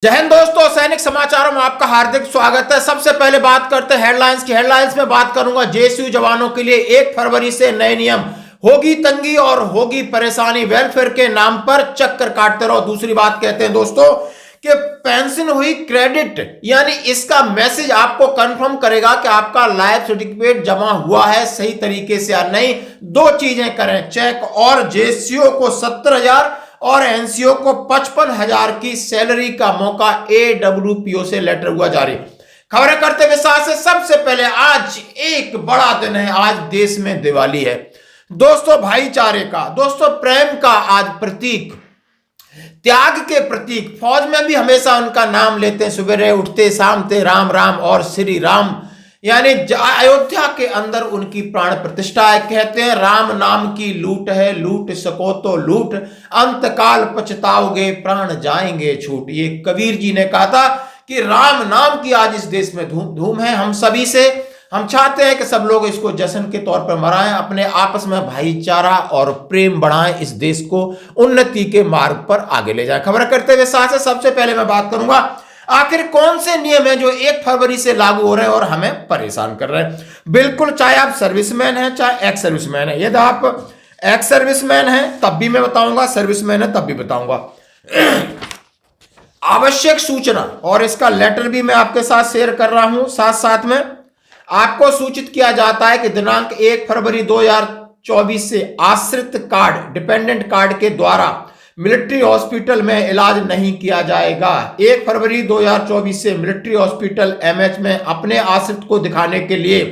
जय हिंद दोस्तों, सैनिक समाचारों में आपका हार्दिक स्वागत है। सबसे पहले बात करते हैं हेडलाइंस की। हेडलाइंस में बात करूंगा जेएसयू जवानों के लिए 1 फरवरी से नए नियम, होगी तंगी और होगी परेशानी, वेलफेयर के नाम पर चक्कर काटते रहो। दूसरी बात कहते हैं दोस्तों कि पेंशन हुई क्रेडिट, यानी इसका मैसेज आपको कंफर्म करेगा कि आपका लाइफ सर्टिफिकेट जमा हुआ है सही तरीके से या नहीं। दो चीजें करें, चेक और जेएसयू को 70,000 और एनसीओ को 55,000 की सैलरी का मौका, एडब्ल्यूपीओ से लेटर हुआ जारी। खबरें करते विस्तार से। सबसे पहले आज एक बड़ा दिन है, आज देश में दिवाली है दोस्तों, भाईचारे का, दोस्तों प्रेम का आज प्रतीक, त्याग के प्रतीक। फौज में भी हमेशा उनका नाम लेते हैं, सवेरे उठते शाम थे राम राम और श्री राम, यानी अयोध्या के अंदर उनकी प्राण प्रतिष्ठा है। कहते हैं राम नाम की लूट है, लूट सको तो लूट, अंतकाल पछताओगे प्राण जाएंगे छूट। ये कबीर जी ने कहा था कि राम नाम की आज इस देश में धूम धूम है। हम सभी से हम चाहते हैं कि सब लोग इसको जश्न के तौर पर मनाएं, अपने आपस में भाईचारा और प्रेम बढ़ाएं, इस देश को उन्नति के मार्ग पर आगे ले जाएं। खबर करते हुए साथ से सबसे पहले मैं बात करूंगा आखिर कौन से नियम है जो 1 फरवरी से लागू हो रहे हैं और हमें परेशान कर रहे हैं। बिल्कुल, चाहे आप सर्विसमैन हैं चाहे एक्स सर्विसमैन है। यदि आप एक्स सर्विसमैन हैं तब भी मैं बताऊंगा, सर्विसमैन है तब भी बताऊंगा। आवश्यक सूचना और इसका लेटर भी मैं आपके साथ शेयर कर रहा हूं। साथ साथ में आपको सूचित किया जाता है कि दिनांक 1 फरवरी 2024 से आश्रित कार्ड, डिपेंडेंट कार्ड के द्वारा मिलिट्री हॉस्पिटल में इलाज नहीं किया जाएगा। 1 फरवरी 2024 से मिलिट्री हॉस्पिटल एमएच में अपने आश्रित को दिखाने के लिए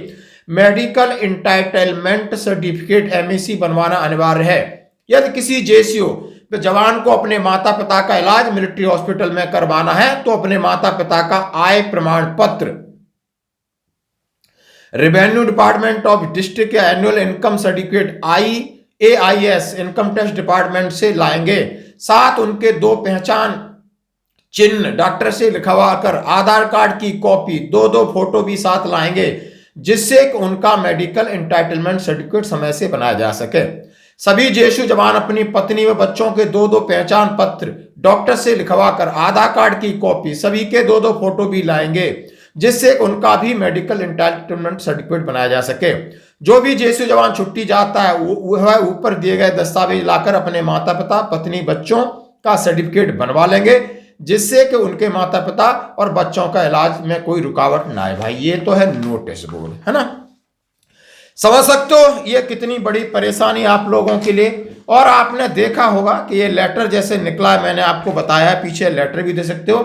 मेडिकल इंटाइटलमेंट सर्टिफिकेट एमएसी बनवाना अनिवार्य है। यदि किसी जेएसयू जवान को अपने माता पिता का इलाज मिलिट्री हॉस्पिटल में करवाना है तो अपने माता पिता का आय प्रमाण पत्र रेवेन्यू डिपार्टमेंट ऑफ डिस्ट्रिक्ट या annual income certificate AIS income tax department से लाएंगे। साथ उनके 2 पहचान चिन्ह डॉक्टर से लिखवा कर, आधार कार्ड की कॉपी, 2 फोटो भी साथ लाएंगे, जिससे उनका मेडिकल एंटाइटलमेंट सर्टिफिकेट समय से बनाया जा सके। सभी जेएसयू जवान अपनी पत्नी व बच्चों के 2 पहचान पत्र डॉक्टर से लिखवा कर, आधार कार्ड की कॉपी, सभी के 2 फोटो भी लाएंगे, जिससे उनका भी मेडिकल एंटाइटलमेंट सर्टिफिकेट बनाया जा सके। जो भी जेएसयू जवान छुट्टी जाता है वह ऊपर दिए गए दस्तावेज लाकर अपने माता पिता, पत्नी, बच्चों का सर्टिफिकेट बनवा लेंगे, जिससे कि उनके माता पिता और बच्चों का इलाज में कोई रुकावट ना आए। भाई ये तो है नोटिस बोर्ड, है ना। समझ सकते हो ये कितनी बड़ी परेशानी आप लोगों के लिए। और आपने देखा होगा कि ये लेटर जैसे निकला है, मैंने आपको बताया है, पीछे लेटर भी दे सकते हो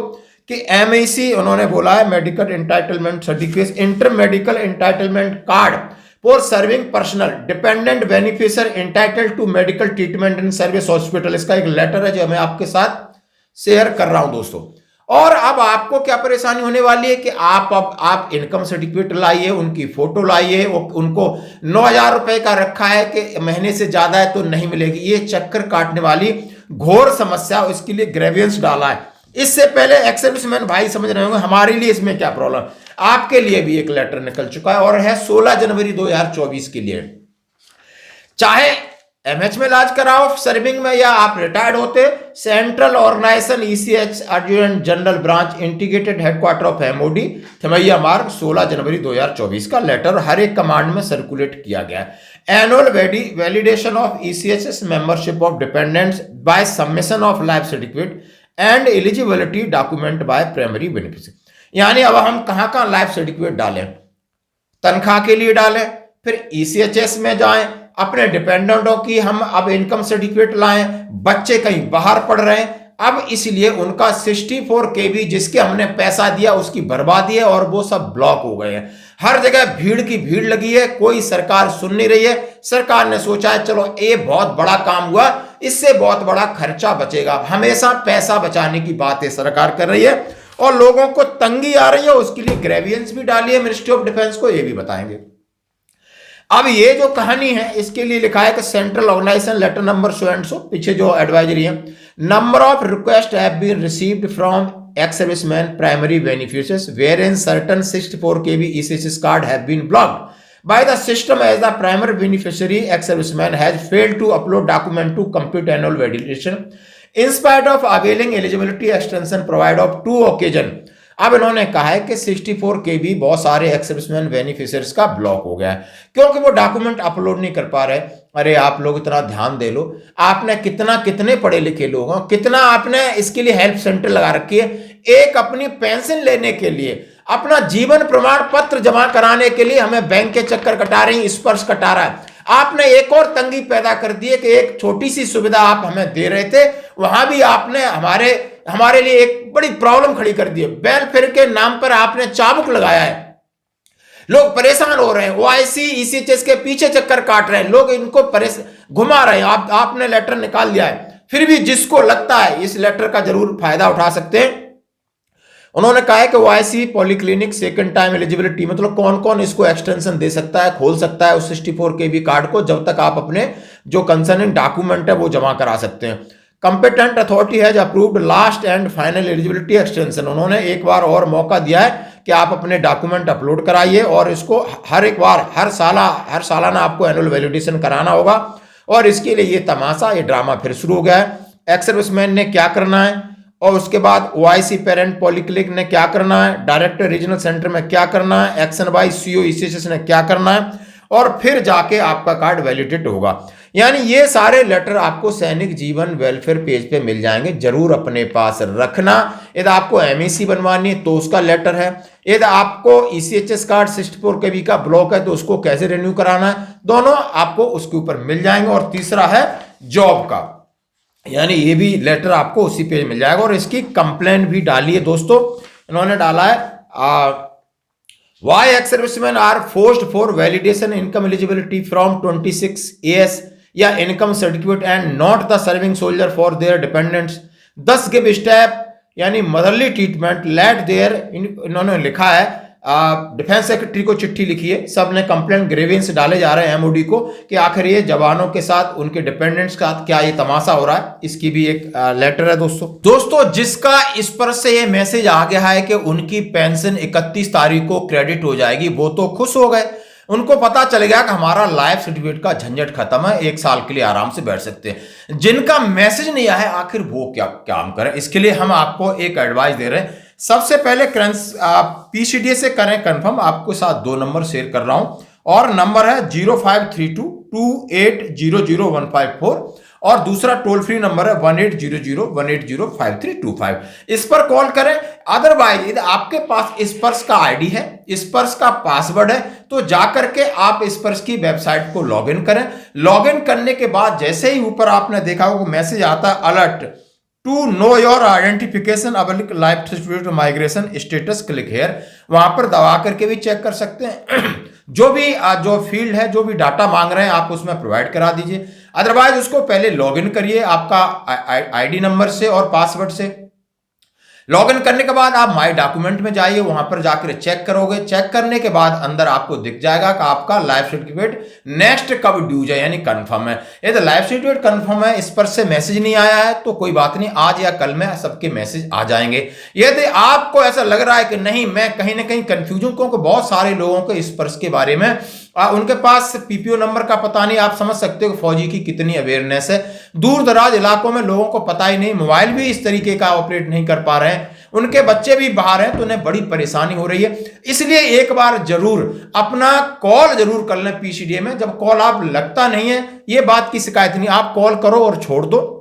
कि एमएसी उन्होंने बोला है medical entitlement certificate, inter medical entitlement card for serving personal dependent beneficiary entitled to medical treatment in service hospital. इसका एक लेटर है जो मैं आपके साथ शेयर कर रहा हूं दोस्तों। और अब आपको क्या परेशानी होने वाली है कि आप इनकम सर्टिफिकेट लाइए, उनकी फोटो लाइए, उनको 9,000 रुपए का रखा है कि महीने से ज्यादा है तो नहीं मिलेगी। ये चक्कर काटने वाली घोर समस्या, इसके लिए ग्रेवियंस डाला है। इससे पहले एक्स सर्विसमैन भाई समझ रहे होंगे हमारे लिए इसमें क्या प्रॉब्लम। आपके लिए भी एक लेटर निकल चुका है और है 16 जनवरी 2024 के लिए। चाहे एमएच में इलाज कराओ सर्विंग में या आप रिटायर्ड होते, central organization ECH adjutant general branch integrated headquarter of MOD Thimayya Marg 16 जनवरी 2024 का लेटर हर एक कमांड में सर्कुलेट किया गया है। Annual validation of ECHS membership of dependents by submission of life certificate and eligibility document by primary beneficiary. यानी अब हम कहां लाइफ सर्टिफिकेट डालें, तनख्वाह के लिए डालें, फिर ECHS में जाएं, अपने डिपेंडेंटों की हम अब इनकम सर्टिफिकेट लाएं, बच्चे कहीं बाहर पढ़ रहे हैं, अब इसलिए उनका 64 KB जिसके हमने पैसा दिया उसकी बर्बादी है और वो सब ब्लॉक हो गए हैं। हर जगह भीड़ की भीड़ लगी है, कोई सरकार सुन नहीं रही है। सरकार ने सोचा है चलो ये बहुत बड़ा काम हुआ, इससे बहुत बड़ा खर्चा बचेगा। हमेशा पैसा बचाने की बातें सरकार कर रही है और लोगों को तंगी आ रही है, उसके लिए ग्रेवियंस भी डाली है मिनिस्ट्री ऑफ डिफेंस को, ये भी बताएंगे। अब ये जो कहानी है इसके लिए लिखा है कि central organization letter number so and so, पीछे जो एडवाइजरी है, number of request have been received from ex serviceman primary beneficiaries wherein certain 64 KB ECHS card have been blocked by the system as the primary beneficiary ex-serviceman has failed to upload document to complete annual validation in spite of availing eligibility extension provide of 2 occasion. अब इन्होंने कहा है कि 64 KB बहुत सारे ex serviceman beneficiaries का block हो गया है क्योंकि वो डॉक्यूमेंट अपलोड नहीं कर पा रहे। अरे आप लोग इतना ध्यान दे लो, आपने कितने पढ़े लिखे लोग हो, कितना आपने इसके लिए हेल्प सेंटर लगा रखी है। एक अपनी पेंशन लेने के लिए, अपना जीवन प्रमाण पत्र जमा कराने के लिए हमें बैंक के चक्कर कटा रही, स्पर्श कटा रहा है। आपने एक और तंगी पैदा कर दी है कि एक छोटी सी सुविधा आप हमें दे रहे थे, वहां भी आपने हमारे लिए एक बड़ी प्रॉब्लम खड़ी कर दी है। वेलफेयर के नाम पर आपने चाबुक लगाया है, लोग परेशान हो रहे हैं, ओआईसी ईसीएचएस के पीछे चक्कर काट रहे हैं, लोग इनको घुमा रहे हैं। आपने लेटर निकाल दिया है, फिर भी जिसको लगता है इस लेटर का जरूर फायदा उठा सकते हैं। उन्होंने कहा है कि OIC polyclinic second time eligibility, मतलब कौन कौन इसको एक्सटेंशन दे सकता है, खोल सकता है उस 64 KB कार्ड को, जब तक आप अपने जो कंसर्निंग डॉक्यूमेंट है वो जमा करा सकते हैं। Competent authority has approved last and final eligibility extension. उन्होंने एक बार और मौका दिया है कि आप अपने डॉक्यूमेंट अपलोड कराइए और इसको हर सालाना आपको एनुअल वैलिडेशन कराना होगा। और इसके लिए ये तमाशा, ये ड्रामा फिर शुरू हो गया है। एक्स सर्विसमैन ने क्या करना है और उसके बाद ओआईसी पेरेंट पॉलीक्लिनिक ने क्या करना है, डायरेक्टर रीजनल सेंटर में क्या करना है, एक्शन बाई सीओ ईसीएचएस ने क्या करना है, और फिर जाके आपका कार्ड वैलिडेट होगा। यानी ये सारे लेटर आपको सैनिक जीवन वेलफेयर पेज पे मिल जाएंगे, जरूर अपने पास रखना। यदि आपको एमएसी बनवानी है तो उसका लेटर है, यदि आपको ईसीएचएस कार्ड 64 KB का ब्लॉक है तो उसको कैसे रिन्यू कराना है, दोनों आपको उसके ऊपर मिल जाएंगे। और तीसरा है जॉब का, यानी ये भी लेटर आपको उसी पेज मिल जाएगा। और इसकी कंप्लेंट भी डाली है दोस्तों, इन्होंने डाला है Why ex-servicemen are forced for validation income eligibility from 26 AS या income certificate and not the serving soldier for their dependents, 10 give step यानी मदरली ट्रीटमेंट लेट देयर। इन्होंने लिखा है, डिफेंस सेक्रेटरी को चिट्ठी लिखी है, सब ने कंप्लेंट ग्रेवियंस डाले जा रहे हैं एमओडी को कि आखिर ये जवानों के साथ, उनके डिपेंडेंट्स के साथ क्या ये तमाशा हो रहा है। इसकी भी एक लेटर है दोस्तों जिसका इस पर से ये मैसेज आ गया है कि उनकी पेंशन 31 तारीख को क्रेडिट हो जाएगी, वो तो खुश हो गए। उनको पता चल गया कि हमारा लाइफ सर्टिफिकेट का झंझट खत्म है, 1 साल के लिए आराम से बैठ सकते हैं। जिनका मैसेज नहीं आया है आखिर वो क्या काम करें, इसके लिए हम आपको एक एडवाइस दे रहे हैं। सबसे पहले पीसीडीएस से करें कंफर्म। आपको साथ 2 नंबर शेयर कर रहा हूं और नंबर है 053228000154 और दूसरा टोल फ्री नंबर है 1800180535। इस पर कॉल करें। अदरवाइज यदि आपके पास स्पर्श का आईडी है, स्पर्श का पासवर्ड है, तो जाकर के आप स्पर्श की वेबसाइट को लॉगिन करें। लॉगिन करने के बाद जैसे ही ऊपर आपने देखा होगा मैसेज आता है alert to know your identification अबलिक life certificate migration status, click here, वहां पर दबा करके भी चेक कर सकते हैं। जो फील्ड है, जो भी डाटा मांग रहे हैं आप उसमें प्रोवाइड करा दीजिए। अदरवाइज उसको पहले लॉगिन करिए आपका आईडी नंबर से और पासवर्ड से। लॉगिन करने के बाद आप माय डॉक्यूमेंट में जाइए, वहां पर जाकर चेक करोगे। चेक करने के बाद अंदर आपको दिख जाएगा कि आपका लाइफ सर्टिफिकेट नेक्स्ट कब ड्यूज है, यानी कंफर्म है। यदि लाइफ सर्टिफिकेट कंफर्म है, इस पर से मैसेज नहीं आया है तो कोई बात नहीं, आज या कल में सबके मैसेज आ जाएंगे। यदि आपको ऐसा लग रहा है कि नहीं मैं कहीं ना कहीं कंफ्यूज हूं, क्योंकि बहुत सारे लोगों को इस पर्स के बारे में उनके पास पीपीओ नंबर का पता नहीं। आप समझ सकते हो फौजी की कितनी अवेयरनेस है। दूर दराज इलाकों में लोगों को पता ही नहीं, मोबाइल भी इस तरीके का ऑपरेट नहीं कर पा रहे हैं, उनके बच्चे भी बाहर हैं तो उन्हें बड़ी परेशानी हो रही है। इसलिए एक बार जरूर अपना कॉल जरूर कर लें पीसीडीए में। जब कॉल आप लगता नहीं है, ये बात की शिकायत नहीं, आप कॉल करो और छोड़ दो,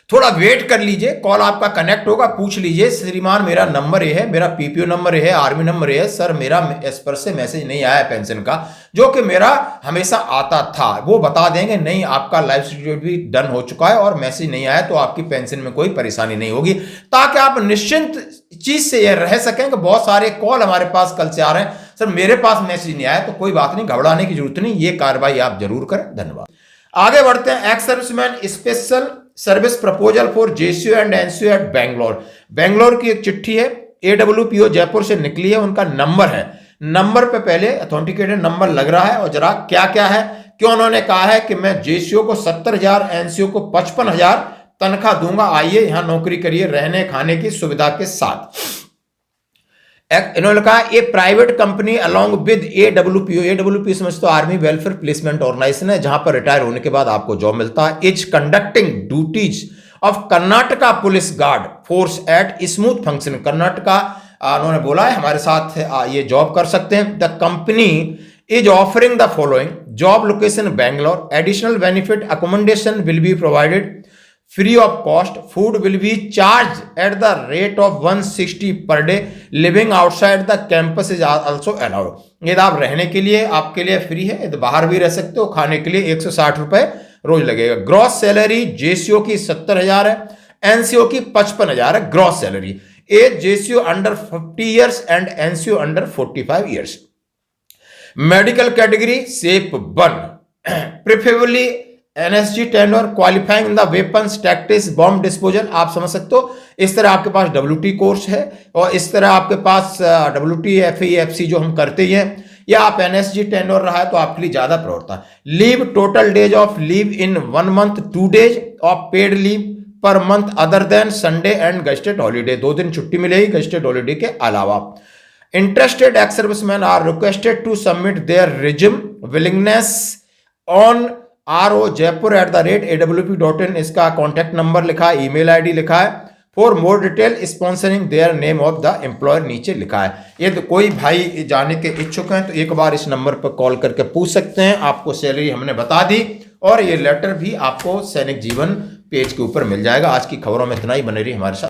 थोड़ा वेट कर लीजिए, कॉल आपका कनेक्ट होगा, पूछ लीजिए श्रीमान मेरा नंबर ये है, मेरा पीपीओ नंबर ये है, आर्मी नंबर ये है, सर मेरा इस पर से मैसेज नहीं आया पेंशन का, जो कि मेरा हमेशा आता था। वो बता देंगे नहीं आपका लाइफ सर्टिफिकेट भी डन हो चुका है और मैसेज नहीं आया, तो आपकी पेंशन में कोई परेशानी नहीं होगी, ताकि आप निश्चिंत चीज से यह रह सकें कि बहुत सारे कॉल हमारे पास कल से आ रहे हैं, सर मेरे पास मैसेज नहीं आया, तो कोई बात नहीं, घबराने की जरूरत नहीं, ये कार्रवाई आप जरूर करें। धन्यवाद। आगे बढ़ते हैं। Ex serviceman special service proposal for JCO and NCO at Bangalore. Bangalore की एक चिट्ठी है, एडब्ल्यूपीओ जयपुर से निकली है, उनका नंबर है। नंबर पे पहले ऑथेंटिकेटेड नंबर लग रहा है और जरा क्या क्या है, क्यों उन्होंने कहा है कि मैं जेसीओ को 70,000, एनसीओ को 55,000 तनख्वाह दूंगा, आइए यहां नौकरी करिए रहने खाने की सुविधा के साथ। इन्होंने कहा ए प्राइवेट कंपनी अलोंग विद एडब्ल्यूपीओ समझ तो आर्मी वेलफेयर प्लेसमेंट ऑर्गेनाइजेशन है, जहां पर रिटायर होने के बाद आपको जॉब मिलता है, is conducting duties of Karnataka police guard force at smooth function. Karnataka उन्होंने बोला है हमारे साथ ये जॉब कर सकते हैं। The company is offering the following job location Bangalore, additional benefit accommodation will be provided free of cost, food will be charge at the rate of 160 per day, living outside the campus is also allowed. यदि आप रहने के लिए आपके लिए free है, यदि बाहर भी रह सकते हो, खाने के लिए 160 रुपए रोज लगेगा। ग्रॉस सैलरी जेसीओ की 70,000 है, एनसीओ की 55,000 है gross salary. As JCO under 50 years and NCO under 45 years. Medical category shape 1, preferably NSG tender qualifying in the weapons tactics bomb disposal. आप समझ सकते हो इस तरह आपके पास WT कोर्स है और इस तरह आपके पास WT FAFC जो हम करते ही हैं, या आप NSG टेंडर रहा है तो आपके लिए ज्यादा प्रवृत्ता। Leave total days of leave in 1 month 2 days of paid leave per month other than Sunday and gazetted holiday. 2 दिन छुट्टी मिलेगी गस्टेड हॉलीडे के अलावा। Interested ex serviceman are requested to submit their resume willingness on ro.jaipur@awp.in। इसका contact number लिखा है, email ID लिखा है। For more detail sponsoring their name of the employer नीचे लिखा है। यदि कोई भाई जाने के इच्छुक हैं तो एक बार इस नंबर पर कॉल करके पूछ सकते हैं। आपको सैलरी हमने बता दी और ये लेटर भी आपको सैनिक जीवन पेज के ऊपर मिल जाएगा। आज की खबरों में इतना ही, बने रही हमारे साथ।